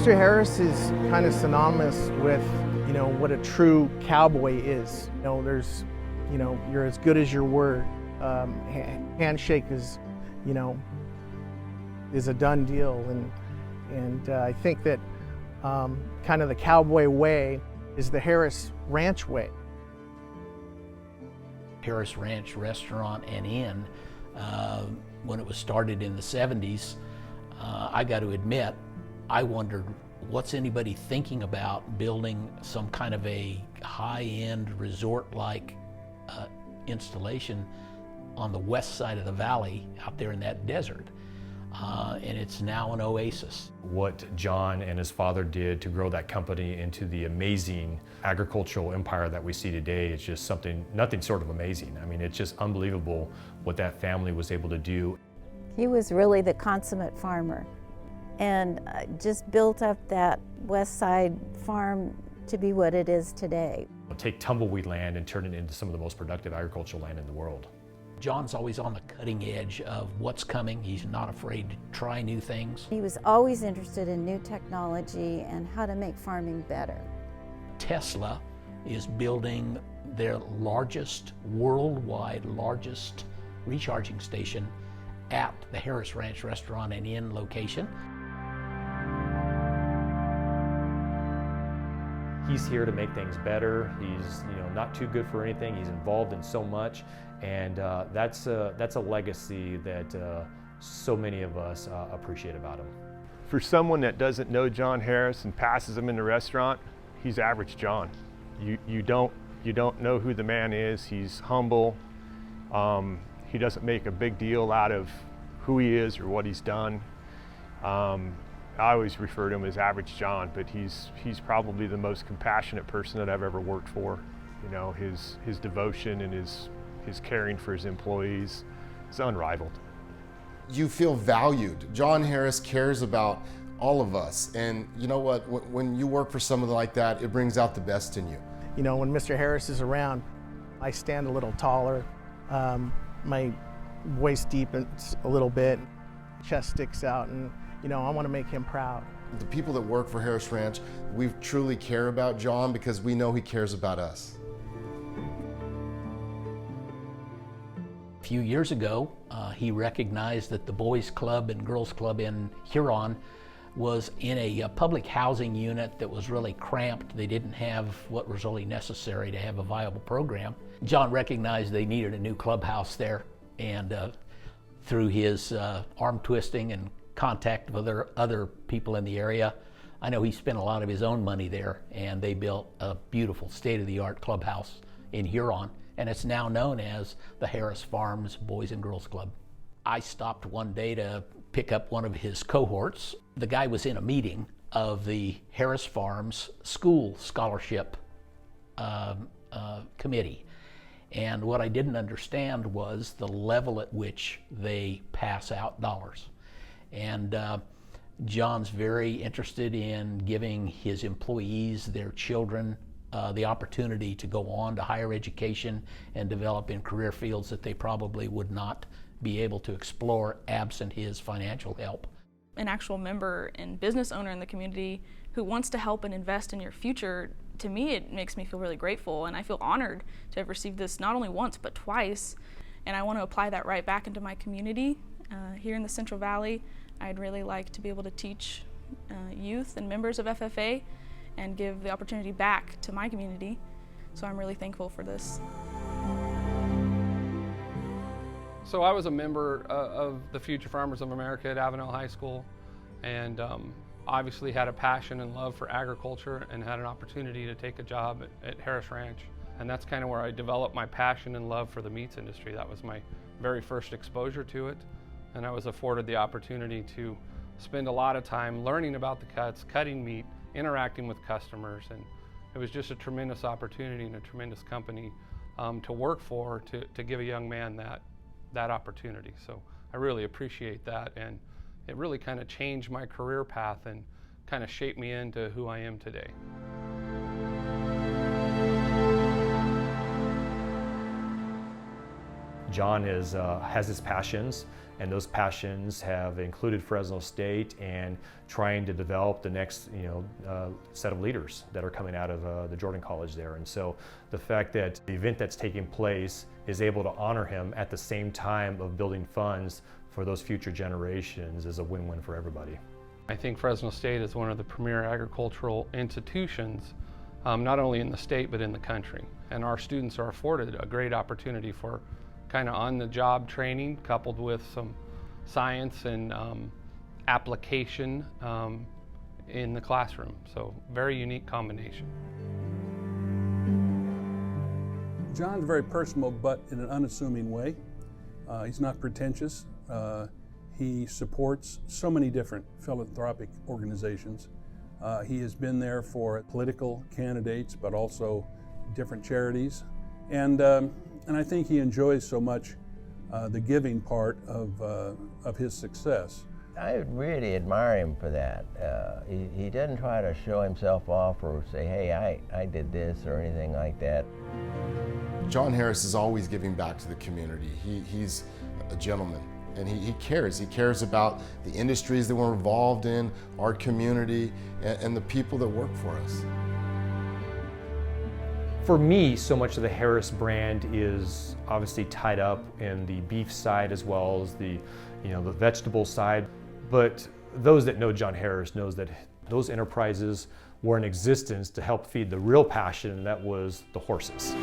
Mr. Harris is kind of synonymous with, what a true cowboy is. You're as good as your word. Handshake is, is a done deal, and I think that kind of the cowboy way is the Harris Ranch way. Harris Ranch Restaurant and Inn, when it was started in the 70s, I got to admit, I wondered, what's anybody thinking about building some kind of a high-end resort-like installation on the west side of the valley out there in that desert? And it's now an oasis. What John and his father did to grow that company into the amazing agricultural empire that we see today is just nothing short of amazing. I mean, it's just unbelievable what that family was able to do. He was really the consummate farmer, and just built up that west side farm to be what it is today. Take tumbleweed land and turn it into some of the most productive agricultural land in the world. John's always on the cutting edge of what's coming. He's not afraid to try new things. He was always interested in new technology and how to make farming better. Tesla is building their worldwide largest recharging station at the Harris Ranch Restaurant and Inn location. He's here to make things better. He's not too good for anything. He's involved in so much, and that's a legacy that so many of us appreciate about him. For someone that doesn't know John Harris and passes him in the restaurant, he's average John. You don't know who the man is. He's humble. He doesn't make a big deal out of who he is or what he's done. I always refer to him as average John, but he's probably the most compassionate person that I've ever worked for. His devotion and his caring for his employees is unrivaled. You feel valued. John Harris cares about all of us, and you know what? When you work for someone like that, it brings out the best in you. When Mr. Harris is around, I stand a little taller. My voice deepens a little bit, chest sticks out, and I want to make him proud. The people that work for Harris Ranch, we truly care about John because we know he cares about us. A few years ago, he recognized that the Boys Club and Girls Club in Huron was in a public housing unit that was really cramped. They didn't have what was really necessary to have a viable program. John recognized they needed a new clubhouse there, and through his arm twisting and contact with other people in the area, I know he spent a lot of his own money there, and they built a beautiful state-of-the-art clubhouse in Huron, and it's now known as the Harris Farms Boys and Girls Club. I stopped one day to pick up one of his cohorts. The guy was in a meeting of the Harris Farms School Scholarship Committee, and what I didn't understand was the level at which they pass out dollars. And John's very interested in giving his employees, their children, the opportunity to go on to higher education and develop in career fields that they probably would not be able to explore absent his financial help. An actual member and business owner in the community who wants to help and invest in your future, to me it makes me feel really grateful, and I feel honored to have received this not only once but twice. And I want to apply that right back into my community. Here in the Central Valley, I'd really like to be able to teach youth and members of FFA and give the opportunity back to my community. So I'm really thankful for this. So I was a member of the Future Farmers of America at Avenel High School, and obviously had a passion and love for agriculture and had an opportunity to take a job at Harris Ranch. And that's kind of where I developed my passion and love for the meats industry. That was my very first exposure to it. And I was afforded the opportunity to spend a lot of time learning about the cuts, cutting meat, interacting with customers, and it was just a tremendous opportunity and a tremendous company to work for, to give a young man that opportunity. So I really appreciate that, and it really kind of changed my career path and kind of shaped me into who I am today. John has his passions, And those passions have included Fresno State and trying to develop the next set of leaders that are coming out of the Jordan College there. And so the fact that the event that's taking place is able to honor him at the same time of building funds for those future generations is a win-win for everybody. I think Fresno State is one of the premier agricultural institutions, not only in the state but in the country. And our students are afforded a great opportunity for kind of on-the-job training coupled with some science and application in the classroom. So very unique combination. John's very personal, but in an unassuming way. He's not pretentious. He supports so many different philanthropic organizations. He has been there for political candidates, but also different charities. And I think he enjoys so much the giving part of his success. I really admire him for that. He doesn't try to show himself off or say, hey, I did this or anything like that. John Harris is always giving back to the community. He's a gentleman, and he cares. He cares about the industries that we're involved in, our community, and the people that work for us. For me, so much of the Harris brand is obviously tied up in the beef side as well as the vegetable side. But those that know John Harris knows that those enterprises were in existence to help feed the real passion, and that was the horses.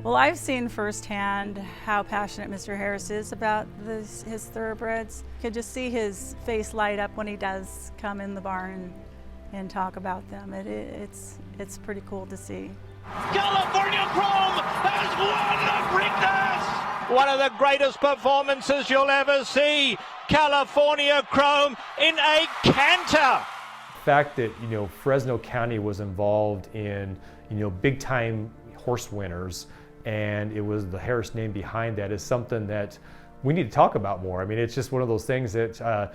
Well, I've seen firsthand how passionate Mr. Harris is about his thoroughbreds. You can just see his face light up when he does come in the barn and talk about them. It's pretty cool to see. California Chrome has won the Preakness! One of the greatest performances you'll ever see. California Chrome in a canter. The fact that Fresno County was involved in big time horse winners, and it was the Harris name behind that, is something that we need to talk about more. I mean, it's just one of those things that,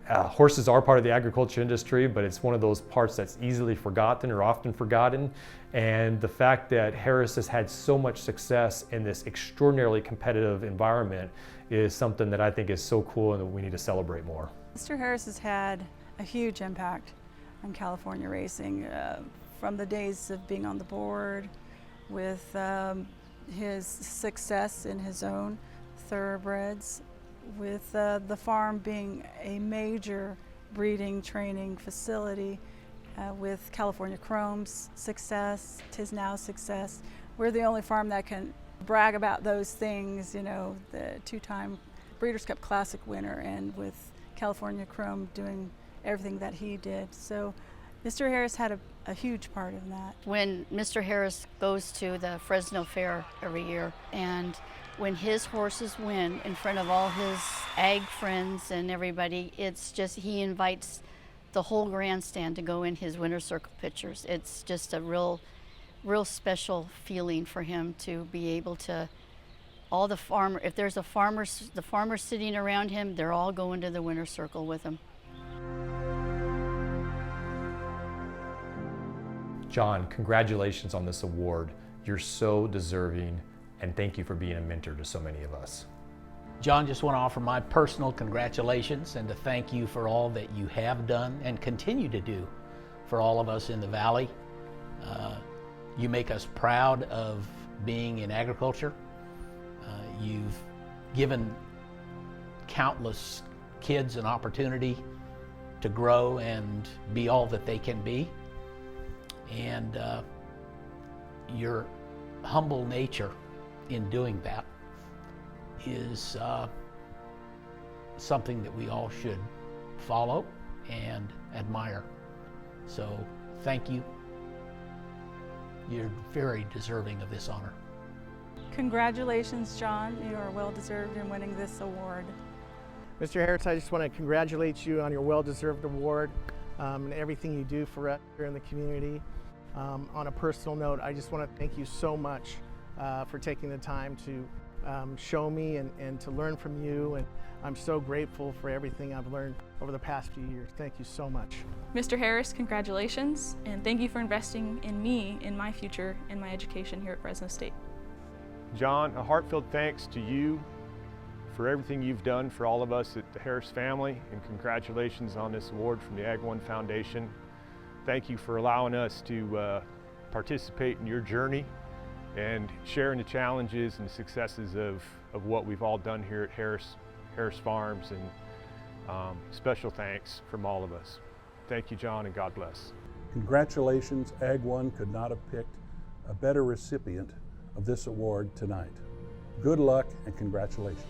horses are part of the agriculture industry, but it's one of those parts that's easily forgotten or often forgotten. And the fact that Harris has had so much success in this extraordinarily competitive environment is something that I think is so cool and that we need to celebrate more. Mr. Harris has had a huge impact on California racing from the days of being on the board, with his success in his own thoroughbreds, with the farm being a major breeding training facility, with California Chrome's success, Tisnow's success. We're the only farm that can brag about those things, the two-time Breeders' Cup Classic winner, and with California Chrome doing everything that he did. So Mr. Harris had a huge part in that. When Mr. Harris goes to the Fresno Fair every year, and when his horses win in front of all his ag friends and everybody, it's just, he invites the whole grandstand to go in his winner's circle pictures. It's just a real special feeling for him to be able to, if there's the farmers sitting around him, they're all going to the winner's circle with him. John, congratulations on this award. You're so deserving, and thank you for being a mentor to so many of us. John, just want to offer my personal congratulations and to thank you for all that you have done and continue to do for all of us in the Valley. You make us proud of being in agriculture. You've given countless kids an opportunity to grow and be all that they can be. And your humble nature in doing that is something that we all should follow and admire. So thank you. You're very deserving of this honor. Congratulations, John. You are well deserved in winning this award. Mr. Harris, I just want to congratulate you on your well-deserved award and everything you do for us here in the community. On a personal note, I just want to thank you so much for taking the time to show me and to learn from you. And I'm so grateful for everything I've learned over the past few years. Thank you so much. Mr. Harris, congratulations, and thank you for investing in me, in my future, and my education here at Fresno State. John, a heartfelt thanks to you for everything you've done for all of us at the Harris family, and congratulations on this award from the Ag One Foundation. Thank you for allowing us to participate in your journey and sharing the challenges and successes of what we've all done here at Harris Farms, and special thanks from all of us. Thank you, John, and God bless. Congratulations. Ag One could not have picked a better recipient of this award tonight. Good luck and congratulations.